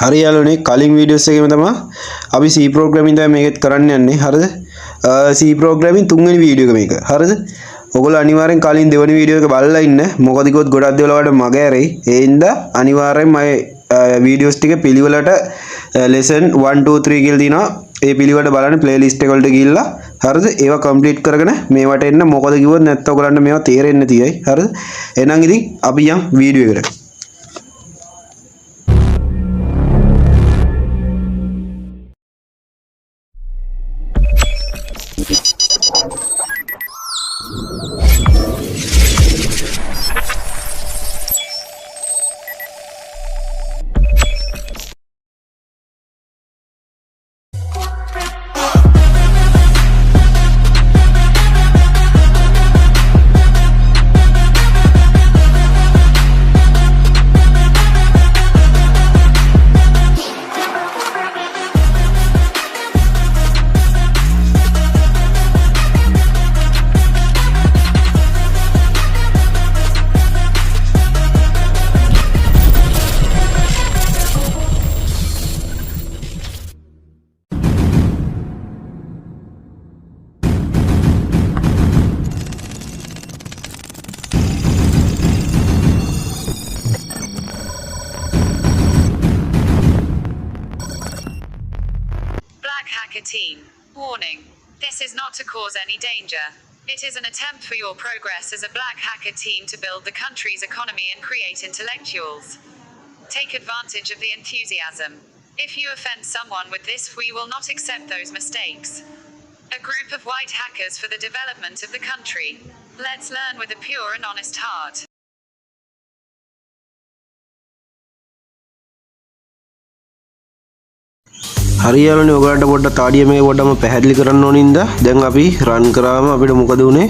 හරි යාළුවනේ කලින් වීඩියෝස් එකේම තමයි අපි C ප්‍රෝග්‍රෑමින් තමයි මේකත් කරන්න යන්නේ හරිද C ප්‍රෝග්‍රෑමින් තුන්වෙනි වීඩියෝ එක මේක හරිද ඔයගොල්ලෝ අනිවාර්යෙන් කලින් දෙවෙනි වීඩියෝ එක බලලා ඉන්න මොකද කිව්වොත් ගොඩක් දේවල් වලට මග ඇරෙයි ඒ හින්දා අනිවාර්යෙන් මගේ වීඩියෝස් ටික පිළිවෙලට lesson 1 2 3 කියලා දිනවා ඒ පිළිවෙලට බලන්න playlist එක වලට ගිහිල්ලා හරිද ඒවා කම්ප්ලීට් කරගෙන මේවට එන්න මොකද කිව්වොත් නැත්නම් ඔයගලන්ට මේවා තේරෙන්නේ නැතියි හරිද එහෙනම් ඉතින් අපි යම් වීඩියෝ එකට Black Hacker Team. Warning. This is not to cause any danger. It is an attempt for your progress as a Black Hacker Team to build the country's economy and create intellectuals. Take advantage of the enthusiasm. If you offend someone with this, we will not accept those mistakes. A group of white hackers for the development of the country. Let's learn with a pure and honest heart. හරියලනේ ඔයගලන්ට පොඩ්ඩක් තාඩිය මේක පොඩ්ඩක්ම පැහැදිලි කරන්න ඕනින්ද දැන් අපි රන් කරාම අපිට මොකද උනේ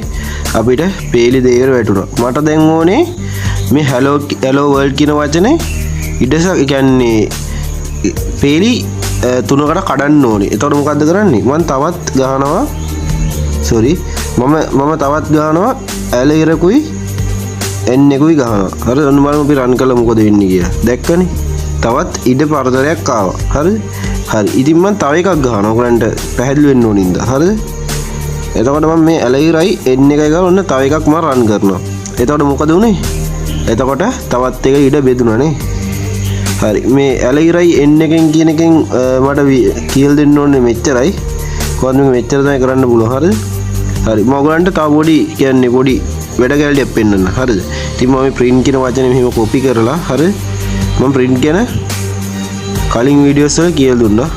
අපිට පේලි දෙයකට වැටුණා මට දැන් ඕනේ මේ hello world කියන වචනේ ඉඩස කියන්නේ පේලි තුනකට කඩන්න ඕනේ එතකොට මොකද්ද කරන්නේ මම තවත් ගහනවා sorry මම තවත් ගහනවා l ඉරකුයි n එකකුයි ගහනවා හරිද ඔන්න බලමු අපි රන් කළා මොකද වෙන්නේ කියලා දැක්කනේ තවත් ඉඩ පරතරයක් ආවා හරිද හරි ඉතින් මම තව එකක් ගහනවා ඔයගලන්ට පැහැදිලි වෙන්න ඕනින්ද හරිද එතකොට මම මේ ඇලයිරයි n එකයි ගාලා ඔන්න තව එකක් මම රන් කරනවා එතකොට මොකද උනේ එතකොට තවත් එක ඉඩ බෙදුණා නේ හරි මේ ඇලයිරයි n එකෙන් කියන එකෙන් මට කියලා දෙන්න ඕනේ මෙච්චරයි කොහොමද මේ මෙච්චර තමයි කරන්න පුළුවන් හරිද හරි මම ඔයගලන්ට තව පොඩි කියන්නේ පොඩි වැඩ කැලටියක් පෙන්නන්න හරිද ඉතින් මම මේ print කියන වචනේ මෙහෙම copy කරලා හරිද මම print කියන කලින් වීඩියෝස් වල කියලා දුන්නා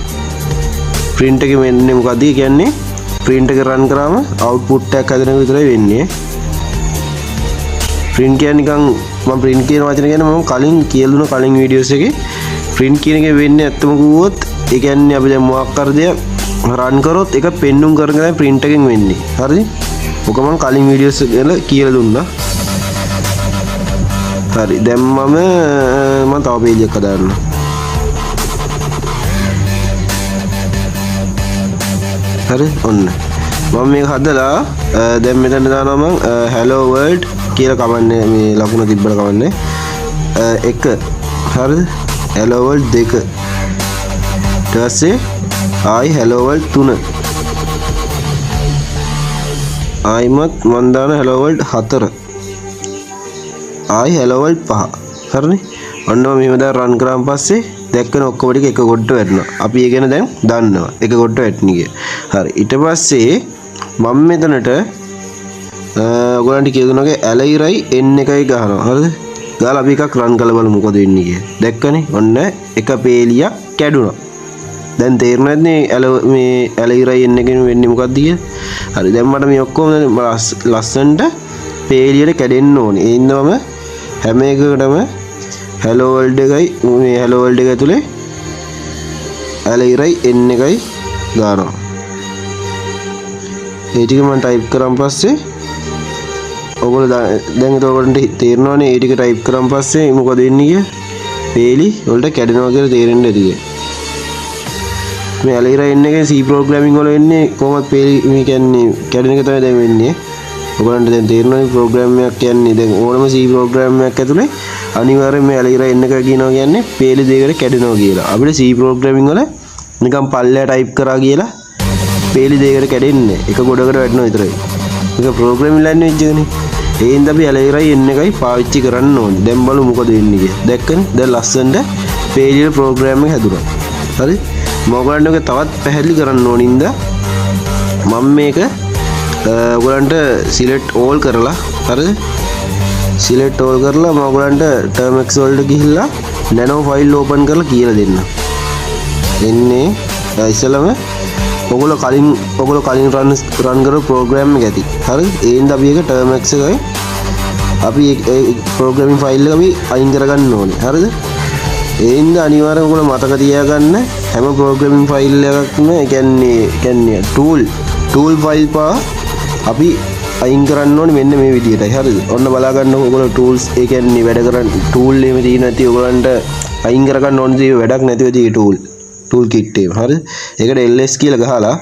print එකේ මෙන්න මොකද කියන්නේ print එක run කරාම output එකක් හදන එක විතරයි වෙන්නේ print කියන්නේ නිකන් මම print කියන වචනේ කියන්නේ මම කලින් කියලා දුන්න කලින් වීඩියෝස් එකේ print කියන එක වෙන්නේ ඇත්තම කිව්වොත් ඒ කියන්නේ අපි දැන් මොකක් කර දෙයක් run කරොත් ඒක පෙන්නුම් කරගෙන තමයි print එකෙන් වෙන්නේ හරිද ඔක මම කලින් වීඩියෝස් වල කියලා දුන්නා හරි දැන් මම තව page එකක් හදාගන්නවා හරි ඔන්න මම මේක හදලා දැන් මෙතන දානවා මම hello world කියලා කමන්නේ මේ ලකුණ තිබ්බට කමන්නේ එක හරිද hello world දෙක ඊට පස්සේ ආයි hello world තුන ආයිමත් මම දාන hello world හතර ආයි hello world පහ හරිනේ ඔන්න මම මෙහෙම දැන් run කරාන් පස්සේ දැක්කන ඔක්කොම ටික එක කොට්ට වැටෙනවා. අපි ඒ ගැන දැන් දන්නවා. එක කොට්ට වැටෙන කිය. හරි. ඊට පස්සේ මම මෙතනට ඔයගොල්ලන්ට කියලා දුන්නාගේ ඇලයිරයි n එකයි ගහනවා. හරිද? ගාලා අපි එකක් රන් කරලා බලමු මොකද වෙන්නේ කියලා. දැක්කනේ? ඔන්න එක පේලියක් කැඩුනා. දැන් තේරුණාද මේ ඇලයිරයි n එකෙන් වෙන්නේ මොකක්ද කියලා? හරි. දැන් මට මේ ඔක්කොම ලස්සනට පේලියට කැඩෙන්න ඕනේ. ඒ ඉන්නවම හැම එකකටම hello world එකයි මේ hello world එක ඇතුලේ ඇලයිරයි n එකයි දානවා ඒ ටික මම ටයිප් කරන් පස්සේ ඔයගොල්ලෝ දැන් ඔයගොල්ලන්ට තේරෙනවනේ ඒ ටික ටයිප් කරන් පස්සේ මොකද වෙන්නේ කිය පේලි වලට කැඩෙනවා කියලා තේරෙන්න ඇති මේ ඇලයිරයි n එකේ C ප්‍රෝග්‍රෑමින් වල වෙන්නේ කොහොමද පේලි මේ කියන්නේ කැඩෙන එක තමයි දැන් වෙන්නේ ඔයගොල්ලන්ට දැන් තේරෙනවනේ ප්‍රෝග්‍රෑම් එකක් කියන්නේ දැන් ඕනම C ප්‍රෝග්‍රෑම් එකක් ඇතුලේ අනිවාර්යයෙන් මේ ඇලගිරයි එන්න එක කියනවා කියන්නේ පේලි දෙයකට කැඩෙනවා කියලා. අපිට C ප්‍රෝග්‍රෑමින් වල නිකන් පල්ලෙයා ටයිප් කරා කියලා පේලි දෙයකට කැඩෙන්නේ එක ගොඩකට වැටෙනවා විතරයි. ඒක ප්‍රෝග්‍රෑමින් ලැන්ග්වේජ් එකනේ. ඒ හින්දා අපි ඇලගිරයි එන්න එකයි පාවිච්චි කරන්න ඕනේ. දැන් බලමු මොකද වෙන්නේ කියලා. දැක්කනේ? දැන් ලස්සනට පේලි වල ප්‍රෝග්‍රෑම් එක හැදුනා. හරි? මොකක්ද ඔක තවත් පැහැදිලි කරන්න ඕනින්ද මම මේක ඔයගලන්ට සිලෙක්ට් ඕල් කරලා හරිද සිලෙක්ට් ඕල් කරලා මම ඔයගලන්ට Termux වලට ගිහිල්ලා nano ෆයිල් ඕපන් කරලා කියලා දෙන්න. එන්නේ ඉස්සෙල්ලාම ඔයගොල්ලෝ කලින් රන් කරපු ප්‍රෝග්‍රෑම් එක ඇති. හරිද? ඒ හින්දා අපි ඒක Termux එකයි අපි ඒ ප්‍රෝග්‍රෑමින් ෆයිල් එක අපි අයින් කරගන්න ඕනේ. හරිද? ඒ හින්දා අනිවාර්යයෙන් ඔයගොල්ලෝ මතක තියාගන්න හැම ප්‍රෝග්‍රෑමින් ෆයිල් එකක්ම කියන්නේ ටූල් ෆයිල් පා අපි අයින් කරන්න ඕනේ මෙන්න මේ විදිහටයි. හරිද? ඔන්න බලා ගන්න ඔයගොල්ලෝ ටූල්ස් ඒ කියන්නේ වැඩ කරන ටූල් එහෙම තියෙන නැති ඔයගලන්ට අයින් කරගන්න ඕනේ දේ වැඩක් නැතිව තියෙන ටූල් කිට් එක. හරිද? ඒකට ls කියලා ගහලා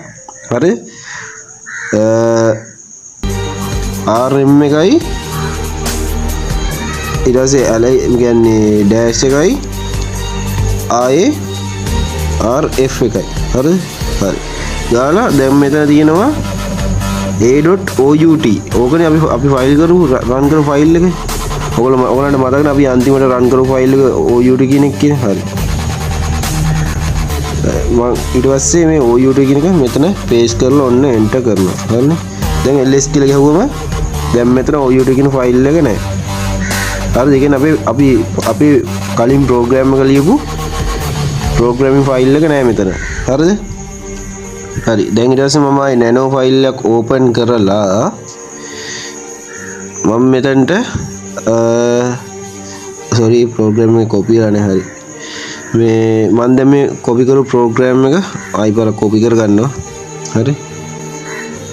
හරිද? rm එකයි ඊට පස්සේ li කියන්නේ dash එකයි ආයේ rf එකයි. හරිද? හරි. ගාලා දැන් මෙතන තියෙනවා a.out. ඕකනේ අපි ෆයිල් කරමු රන් කරපු ෆයිල් එක. ඔයගොල්ලන්ට මතකනේ අපි අන්තිමට රන් කරපු ෆයිල් එක out කියන එක කියන්නේ. හරි. මම ඊට පස්සේ මේ out කියන එක මෙතන පේස්ට් කරලා ඔන්න එන්ටර් කරනවා. හරිද? දැන් ls කියලා ගහුවම දැන් මෙතන out කියන ෆයිල් එක නැහැ. හරිද? ඒ කියන්නේ අපි කලින් ප්‍රෝග්‍රෑම් එක ලියපු ප්‍රෝග්‍රෑමින් ෆයිල් එක නැහැ මෙතන. හරිද? හරි. දැන් ඊට පස්සේ මම ආයි nano ෆයිල් එක ඕපන් කරලා මම මෙතනට sorry ප්‍රෝග්‍රෑම් එක කොපි කරන්නේ. හරි. මේ මම දැන් මේ කොපි කරපු ප්‍රෝග්‍රෑම් එක ආයි පාර කොපි කරගන්නවා. හරි.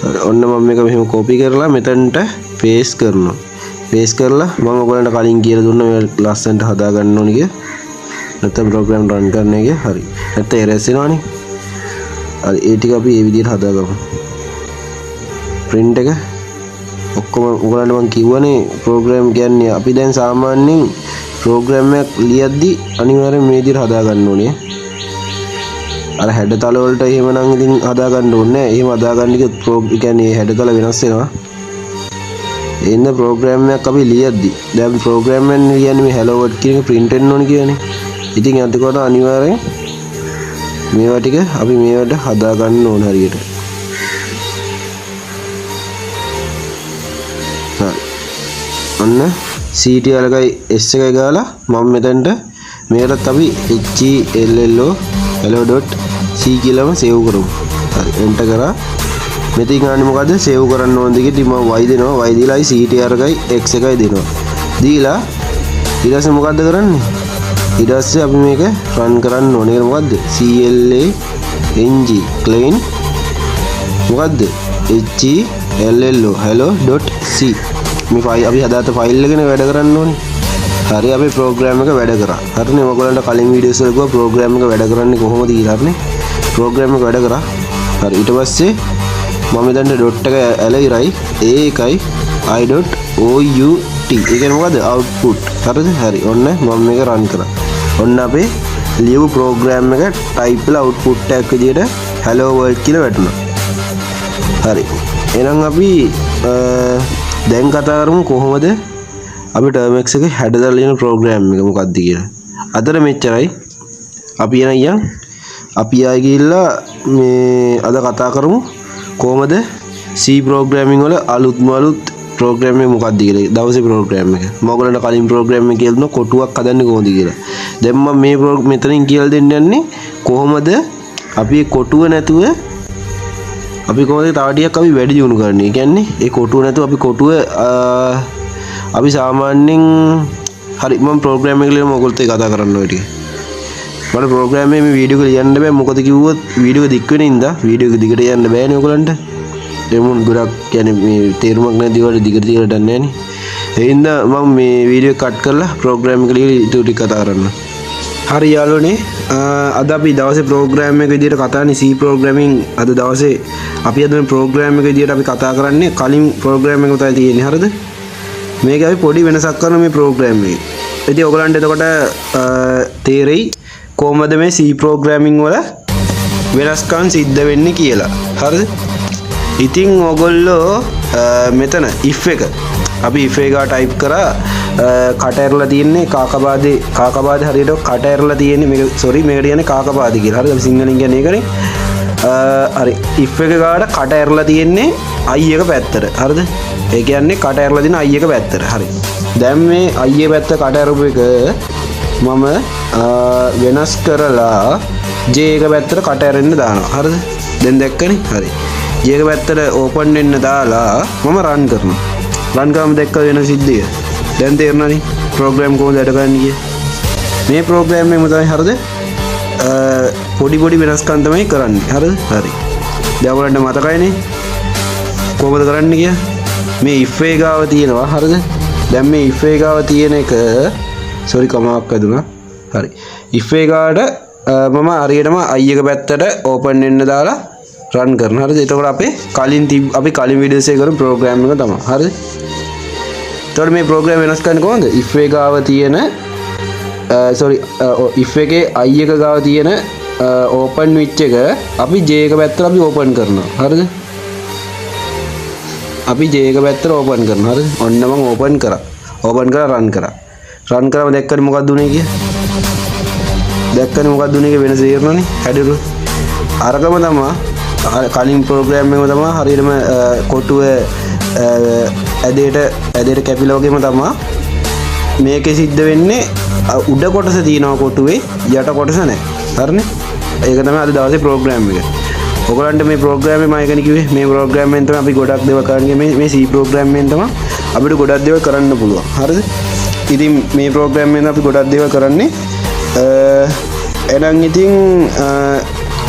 හරි. ඔන්න මම මේක මෙහෙම කොපි කරලා මෙතනට පේස්ට් කරනවා. පේස්ට් කරලා මම ඔයගලන්ට කලින් කියලා දුන්නා මේ ලස්සනට හදා ගන්න ඕනේ කියලා. නැත්නම් ප්‍රෝග්‍රෑම් රන් කරන්න එක. හරි. නැත්නම් එරර්ස් එනවනේ. හරි. ඒ ටික අපි මේ විදිහට හදාගමු. print එක ඔක්කොම ඔයගලන්ට මම කිව්වනේ ප්‍රෝග්‍රෑම් කියන්නේ අපි දැන් සාමාන්‍යයෙන් ප්‍රෝග්‍රෑම් එකක් ලියද්දි අනිවාර්යෙන් මේ විදිහට හදා ගන්න ඕනේ. අර හැඩතල වලට එහෙමනම් ඉතින් හදා ගන්න ඕනේ නැහැ. එහෙම හදා ගන්න එක කියන්නේ හැඩතල වෙනස් වෙනවා. එන්න ප්‍රෝග්‍රෑම් එකක් අපි ලියද්දි දැන් ප්‍රෝග්‍රෑම් එක කියන්නේ මේ hello world කියන එක print වෙන්න ඕනේ කියන්නේ. ඉතින් එතකොට අනිවාර්යෙන් මේවා ටික අපි මේවට හදා ගන්න ඕන හරියට. හරි. ඔන්න ctl එකයි s එකයි ගාලා මම මෙතනට මේකටත් අපි hello.c කියලාම සේව් කරමු. හරි. එන්ටර් කරා. මෙතන ගන්නේ මොකද්ද? සේව් කරන්න ඕන දෙකේ මම y දෙනවා. y දීලායි ctr එකයි x එකයි දෙනවා. දීලා ඊට පස්සේ මොකද්ද කරන්නේ? ඊට පස්සේ අපි මේක රන් කරන්න ඕනේ. ඒක මොකද්ද? clang clean මොකද්ද? hello.c මේ ෆයිල් අපි හදාත ෆයිල් එකනේ වැඩ කරන්න ඕනේ. හරි. අපි ප්‍රෝග්‍රෑම් එක වැඩ කරා. හරිනේ. ඔයගොල්ලන්ට කලින් වීඩියෝස් වල ගිහුවා ප්‍රෝග්‍රෑම් එක වැඩ කරන්නේ කොහොමද කියලා. හරිනේ. ප්‍රෝග්‍රෑම් එක වැඩ කරා. හරි. ඊට පස්සේ මම මෙතනට ඩොට් එක ඇලවිරයි a එකයි i.out. ඒ කියන්නේ මොකද්ද? output. හරිද? හරි. ඔන්න මම මේක රන් කරා. ඔන්න අපේ ලියපු ප්‍රෝග්‍රෑම් එක ටයිප් වෙලා output එකක් විදියට hello world කියලා වැටුණා. හරි. එහෙනම් අපි දැන් කතා කරමු කොහොමද අපි Termux එකේ හැඩතල ලියන ප්‍රෝග්‍රෑම් එක මොකක්ද කියලා. අතර මෙච්චරයි. අපි ආයෙ ගිහිල්ලා මේ අද කතා කරමු කොහොමද C ප්‍රෝග්‍රෑමින් වල අලුත් ප්‍රෝග්‍රෑම් එක මොකක්ද කියලා. දවසේ ප්‍රෝග්‍රෑම් එක. මම ඔයගලන්ට කලින් ප්‍රෝග්‍රෑම් එක කියලා දුන්නා කොටුවක් හදන්නේ කොහොමද කියලා. දැන් මම මේ මෙතනින් කියලා දෙන්න යන්නේ කොහොමද අපි කොටුව නැතුව අපි කොහොමද තව ටිකක් අපි වැඩි දියුණු කරන්නේ. කියන්නේ ඒ කොටුව නැතුව අපි කොටුව අපි සාමාන්‍යයෙන් හරි මම ප්‍රෝග්‍රෑම් එක ලියලා ඔයගොල්ලෝ එක්ක කතා කරන්න ඔය ටික. මම ප්‍රෝග්‍රෑම් එකේ මේ වීඩියෝ එක ලියන්න බෑ. මොකද කිව්වොත් වීඩියෝ එක දික් වෙන ඉඳා වීඩියෝ එක දිගට යන්න බෑනේ ඔයගලන්ට. දෙමුන් ගොඩක් කියන්නේ මේ තේරුමක් නැති වල දිගට යන්නේ නැහැ. ඒ හින්දා මම මේ වීඩියෝ කට් කරලා ප්‍රෝග්‍රෑම් එක ලියලා ඊට ටික කතා කරන්න. හරි යාළුවනේ. අද අපි දවසේ ප්‍රෝග්‍රෑම් එක විදිහට කතානේ C ප්‍රෝග්‍රෑමින්. අද දවසේ අපි අද මේ ප්‍රෝග්‍රෑම් එක විදිහට අපි කතා කරන්නේ කලින් ප්‍රෝග්‍රෑම් එක උතයි තියෙන්නේ. හරිද? මේක අපි පොඩි වෙනසක් කරන මේ ප්‍රෝග්‍රෑම් එකේ. ඉතින් ඔයගලන්ට එතකොට තේරෙයි කොහොමද මේ C ප්‍රෝග්‍රෑමින් වල වෙනස්කම් සිද්ධ වෙන්නේ කියලා. හරිද? ඉතින් ඔයගොල්ලෝ මෙතන if එක අපි if එක ටයිප් කරා කට ඇරලා තියෙන්නේ කාකබාදේ හරියට කට ඇරලා තියෙන්නේ මේක සෝරි මේකට කියන්නේ කාකබාදේ කියලා. හරිද? අපි සිංහලෙන් කියන්නේ ඒකනේ. හරි if එක ගාට කට ඇරලා තියෙන්නේ i එක පැත්තට. හරිද? ඒ කියන්නේ කට ඇරලා තියෙන i එක පැත්තට. හරි. දැන් මේ i පැත්ත කට ඇරපු එක මම වෙනස් කරලා j එක පැත්තට කට ඇරෙන්න දානවා. හරිද? දැන් දැක්කනේ? හරි. j එක පැත්තට ඕපන් වෙන්න දාලා මම රන් කරනවා. රන් කරාම දැක්ක වෙන සිද්ධිය. දැන් තේරෙනවනේ ප්‍රෝග්‍රෑම් කොහොමද වැඩ කරන්නේ කියලා. මේ ප්‍රෝග්‍රෑම් එකම තමයි හරිද? පොඩි වෙනස්කම් තමයි කරන්නේ. හරිද? හරි. දැන් ඔයාලන්ට මතකයිනේ කොහොමද කරන්නේ කියලා. මේ if එක ගාව තියෙනවා. හරිද? දැන් මේ if එක ගාව තියෙන එක සෝරි කමාවක් වැදුනා. හරි. if එක ගාට මම හරියටම i එක පැත්තට ඕපන් වෙන්න දාලා රන් කරනවා. හරිද? එතකොට අපි කලින් වීඩියෝස් එකේ කරපු ප්‍රෝග්‍රෑම් එක තමයි. හරිද? එතකොට මේ ප්‍රෝග්‍රෑම් වෙනස් කරන්නේ කොහොමද? if එක ගාව තියෙන if එකේ i එක ගාව තියෙන ඕපන් විච් එක අපි j එක පැත්තට අපි ඕපන් කරනවා. හරිද? අපි j එක පැත්තට ඕපන් කරනවා. හරිද? ඔන්න මම ඕපන් කරා. ඕපන් කරලා රන් කරා. රන් කරාම දැක්කනේ මොකක්ද උනේ කියලා? දැක්කනේ මොකක්ද උනේ කියලා වෙනස තේරෙනවනේ. හැදුරු. අරකම තමයි කලින් ප්‍රෝග්‍රෑම් එකම තමයි හරියටම කොටුව ඇදේට කැපිලා වගේම තමයි මේකේ සිද්ධ වෙන්නේ උඩ කොටස තියෙනවා කොටුවේ යට කොටස නැහැ. හරිනේ? ඒක තමයි අද දවසේ ප්‍රෝග්‍රෑම් එක. ඔයගලන්ට මේ ප්‍රෝග්‍රෑම් එක මම එකනේ කිව්වේ මේ ප්‍රෝග්‍රෑම් එකෙන් තමයි අපි ගොඩක් දේවල් කරන්නේ. මේ C ප්‍රෝග්‍රෑම් එකෙන් තමයි අපිට ගොඩක් දේවල් කරන්න පුළුවන්. හරිද? ඉතින් මේ ප්‍රෝග්‍රෑම් එකෙන් අපි ගොඩක් දේවල් කරන්නේ. එහෙනම් ඉතින්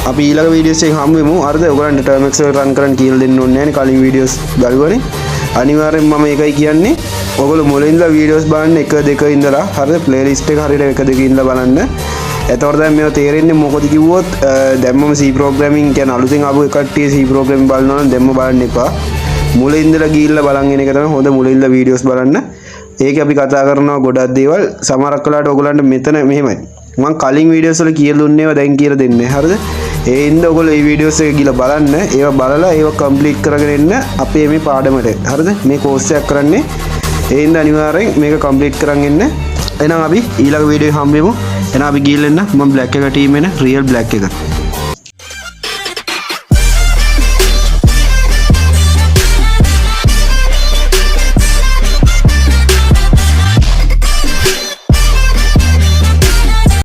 අපි ඊළඟ වීඩියෝස් එකෙන් හමු වෙමු. හරිද? ඔයගලන්ට Termux එක රන් කරන්න කියලා දෙන්න ඕනේ නැහැ නේ කලින් වීඩියෝස් බලුවනේ. අනිවාර්යෙන් මම ඒකයි කියන්නේ. ඔයගොල්ලෝ මුලින් ඉඳලා වීඩියෝස් බලන්න 1 2 ඉඳලා හරිද? ප්ලේලිස්ට් එක හරියට 1 2 ඉඳලා බලන්න. එතකොට දැන් මේව තේරෙන්නේ මොකද කිව්වොත් දැන් මම C ප්‍රෝග්‍රෑමින් කියන අලුතෙන් ආපු කට්ටිය C ප්‍රෝග්‍රෑමින් බලනවා නම් දැන්ම බලන්න එපා. මුලින් ඉඳලා ගිහිල්ලා බලන් එන එක තමයි හොඳ මුලින් ඉඳලා වීඩියෝස් බලන්න. ඒකේ අපි කතා කරනවා ගොඩක් දේවල්. සමහරක් වෙලාවට ඔයගලන්ට මෙතන මෙහෙමයි. මම කලින් වීඩියෝස් වල කියලා දුන්නේ ඒවා දැන් කියලා දෙන්නේ. හරිද? ඒ හින්දා ඔයගොල්ලෝ මේ වීඩියෝස් එක ගිහලා බලන්න. ඒවා බලලා ඒවා කම්ප්ලීට් කරගෙන එන්න අපේ මේ පාඩමට. හරිද? මේ කෝස් එකක් කරන්නේ. ඒ හින්දා අනිවාර්යෙන් මේක කම්ප්ලීට් කරන් එන්න. එහෙනම් අපි ඊළඟ වීඩියෝ එක හම්බෙමු. එහෙනම් අපි ගිහින් එන්න. මම බ්ලැක් එක ටීම් එන රියල් බ්ලැක් එක.